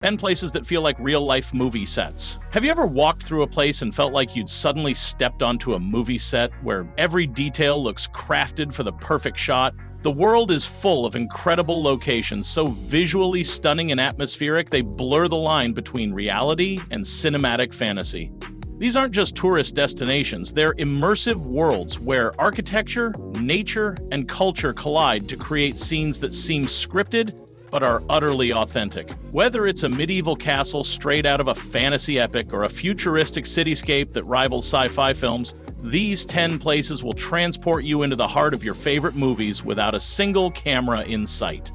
and places that feel like real-life movie sets. Have you ever walked through a place and felt like you'd suddenly stepped onto a movie set where every detail looks crafted for the perfect shot? The world is full of incredible locations, so visually stunning and atmospheric they blur the line between reality and cinematic fantasy. These aren't just tourist destinations, they're immersive worlds where architecture, nature, and culture collide to create scenes that seem scripted but are utterly authentic. Whether it's a medieval castle straight out of a fantasy epic or a futuristic cityscape that rivals sci-fi films, these 10 places will transport you into the heart of your favorite movies without a single camera in sight.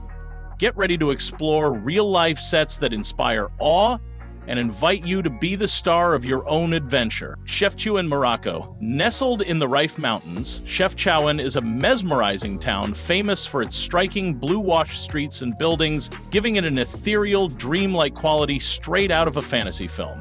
Get ready to explore real-life sets that inspire awe and invite you to be the star of your own adventure. Chefchaouen, Morocco. Nestled in the Rif Mountains, Chefchaouen is a mesmerizing town famous for its striking blue-washed streets and buildings, giving it an ethereal, dreamlike quality straight out of a fantasy film.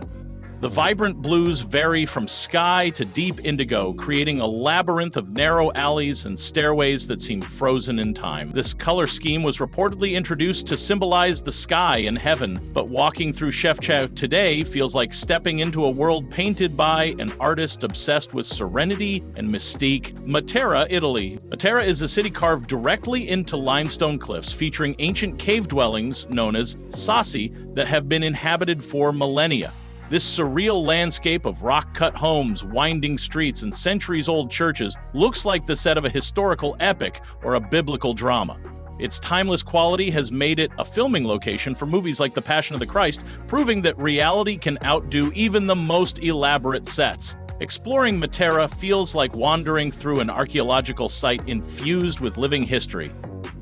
The vibrant blues vary from sky to deep indigo, creating a labyrinth of narrow alleys and stairways that seem frozen in time. This color scheme was reportedly introduced to symbolize the sky and heaven, but walking through Chefchaouen today feels like stepping into a world painted by an artist obsessed with serenity and mystique. Matera, Italy. Matera is a city carved directly into limestone cliffs, featuring ancient cave dwellings known as sassi that have been inhabited for millennia. This surreal landscape of rock-cut homes, winding streets, and centuries-old churches looks like the set of a historical epic or a biblical drama. Its timeless quality has made it a filming location for movies like The Passion of the Christ, proving that reality can outdo even the most elaborate sets. Exploring Matera feels like wandering through an archaeological site infused with living history.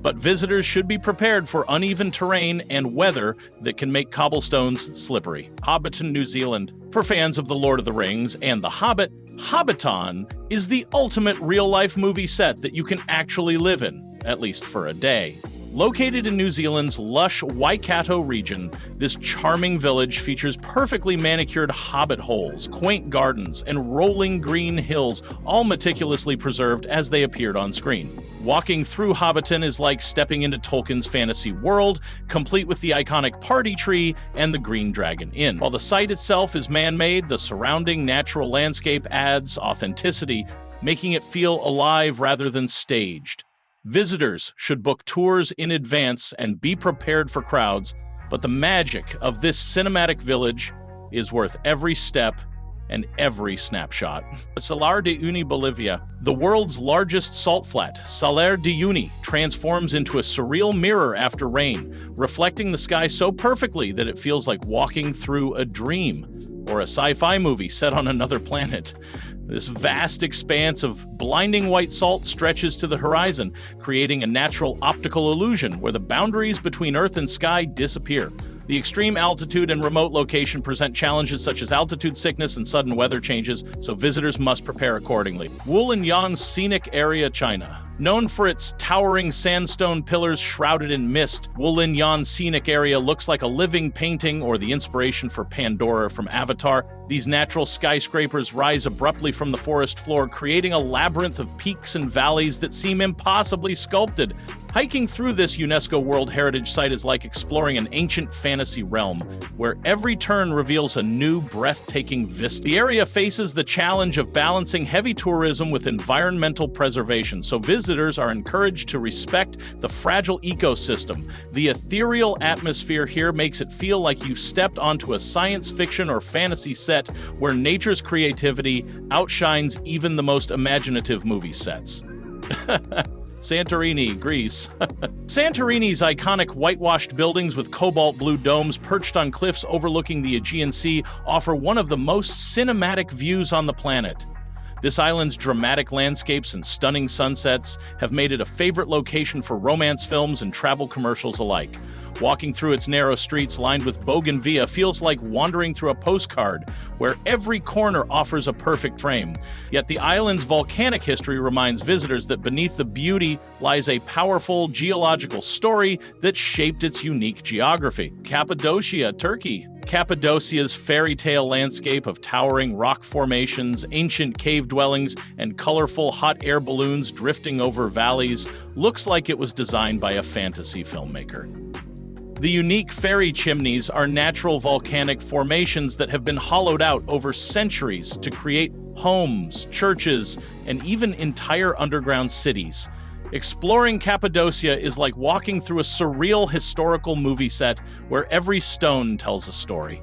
But visitors should be prepared for uneven terrain and weather that can make cobblestones slippery. Hobbiton, New Zealand. For fans of The Lord of the Rings and The Hobbit, Hobbiton is the ultimate real-life movie set that you can actually live in, at least for a day. Located in New Zealand's lush Waikato region, this charming village features perfectly manicured hobbit holes, quaint gardens, and rolling green hills, all meticulously preserved as they appeared on screen. Walking through Hobbiton is like stepping into Tolkien's fantasy world, complete with the iconic party tree and the Green Dragon Inn. While the site itself is man-made, the surrounding natural landscape adds authenticity, making it feel alive rather than staged. Visitors should book tours in advance and be prepared for crowds, but the magic of this cinematic village is worth every step and every snapshot. Salar de Uyuni, Bolivia. The world's largest salt flat, Salar de Uyuni, transforms into a surreal mirror after rain, reflecting the sky so perfectly that it feels like walking through a dream or a sci-fi movie set on another planet. This vast expanse of blinding white salt stretches to the horizon, creating a natural optical illusion where the boundaries between Earth and sky disappear. The extreme altitude and remote location present challenges such as altitude sickness and sudden weather changes, so visitors must prepare accordingly. Wulinyan Scenic Area, China. Known for its towering sandstone pillars shrouded in mist, Wulinyan Scenic Area looks like a living painting or the inspiration for Pandora from Avatar. These natural skyscrapers rise abruptly from the forest floor, creating a labyrinth of peaks and valleys that seem impossibly sculpted. Hiking through this UNESCO World Heritage Site is like exploring an ancient fantasy realm, where every turn reveals a new, breathtaking vista. The area faces the challenge of balancing heavy tourism with environmental preservation, so visitors are encouraged to respect the fragile ecosystem. The ethereal atmosphere here makes it feel like you've stepped onto a science fiction or fantasy set where nature's creativity outshines even the most imaginative movie sets. Santorini, Greece. Santorini's iconic whitewashed buildings with cobalt blue domes perched on cliffs overlooking the Aegean Sea offer one of the most cinematic views on the planet. This island's dramatic landscapes and stunning sunsets have made it a favorite location for romance films and travel commercials alike. Walking through its narrow streets lined with bougainvillea feels like wandering through a postcard, where every corner offers a perfect frame. Yet the island's volcanic history reminds visitors that beneath the beauty lies a powerful geological story that shaped its unique geography. Cappadocia, Turkey. Cappadocia's fairy tale landscape of towering rock formations, ancient cave dwellings, and colorful hot air balloons drifting over valleys looks like it was designed by a fantasy filmmaker. The unique fairy chimneys are natural volcanic formations that have been hollowed out over centuries to create homes, churches, and even entire underground cities. Exploring Cappadocia is like walking through a surreal historical movie set where every stone tells a story.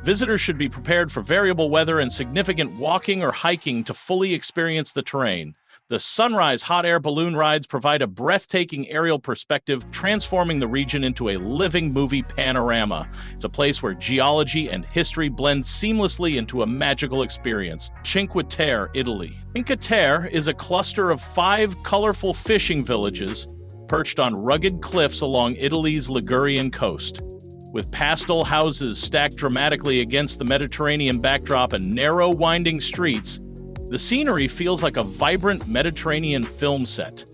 Visitors should be prepared for variable weather and significant walking or hiking to fully experience the terrain. The sunrise hot air balloon rides provide a breathtaking aerial perspective, transforming the region into a living movie panorama. It's a place where geology and history blend seamlessly into a magical experience. Cinque Terre, Italy. Cinque Terre is a cluster of 5 colorful fishing villages perched on rugged cliffs along Italy's Ligurian coast. With pastel houses stacked dramatically against the Mediterranean backdrop and narrow, winding streets, the scenery feels like a vibrant Mediterranean film set.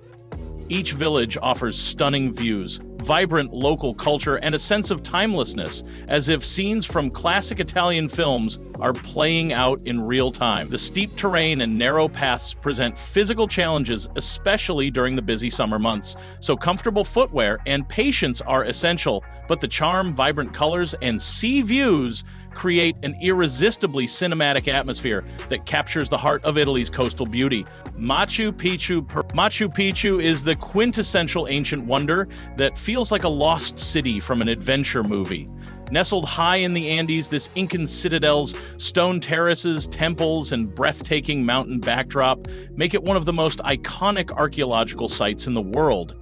Each village offers stunning views, vibrant local culture, and a sense of timelessness, as if scenes from classic Italian films are playing out in real time. The steep terrain and narrow paths present physical challenges, especially during the busy summer months, so comfortable footwear and patience are essential, but the charm, vibrant colors, and sea views create an irresistibly cinematic atmosphere that captures the heart of Italy's coastal beauty. Machu Picchu is the quintessential ancient wonder that feels like a lost city from an adventure movie. Nestled high in the Andes, this Incan citadel's stone terraces, temples, and breathtaking mountain backdrop make it one of the most iconic archaeological sites in the world.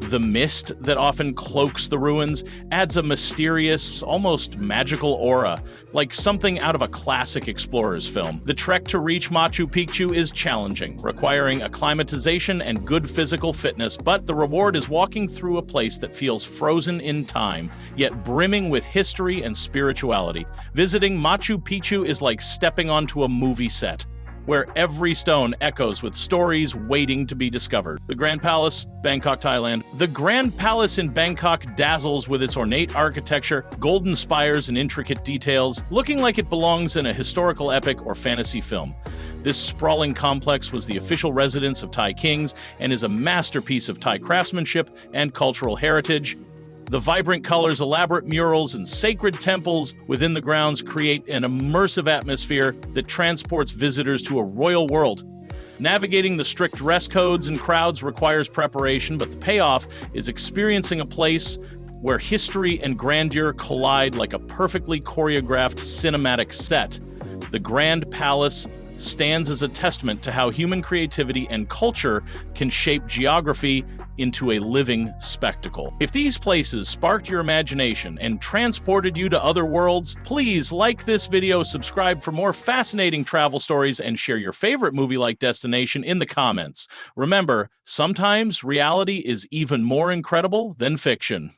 The mist that often cloaks the ruins adds a mysterious, almost magical aura, like something out of a classic explorer's film. The trek to reach Machu Picchu is challenging, requiring acclimatization and good physical fitness, but the reward is walking through a place that feels frozen in time, yet brimming with history and spirituality. Visiting Machu Picchu is like stepping onto a movie set, where every stone echoes with stories waiting to be discovered. The Grand Palace, Bangkok, Thailand. The Grand Palace in Bangkok dazzles with its ornate architecture, golden spires, and intricate details, looking like it belongs in a historical epic or fantasy film. This sprawling complex was the official residence of Thai kings and is a masterpiece of Thai craftsmanship and cultural heritage. The vibrant colors, elaborate murals, and sacred temples within the grounds create an immersive atmosphere that transports visitors to a royal world. Navigating the strict dress codes and crowds requires preparation, but the payoff is experiencing a place where history and grandeur collide like a perfectly choreographed cinematic set. The Grand Palace stands as a testament to how human creativity and culture can shape geography into a living spectacle. If these places sparked your imagination and transported you to other worlds, please like this video, subscribe for more fascinating travel stories, and share your favorite movie-like destination in the comments. Remember, sometimes reality is even more incredible than fiction.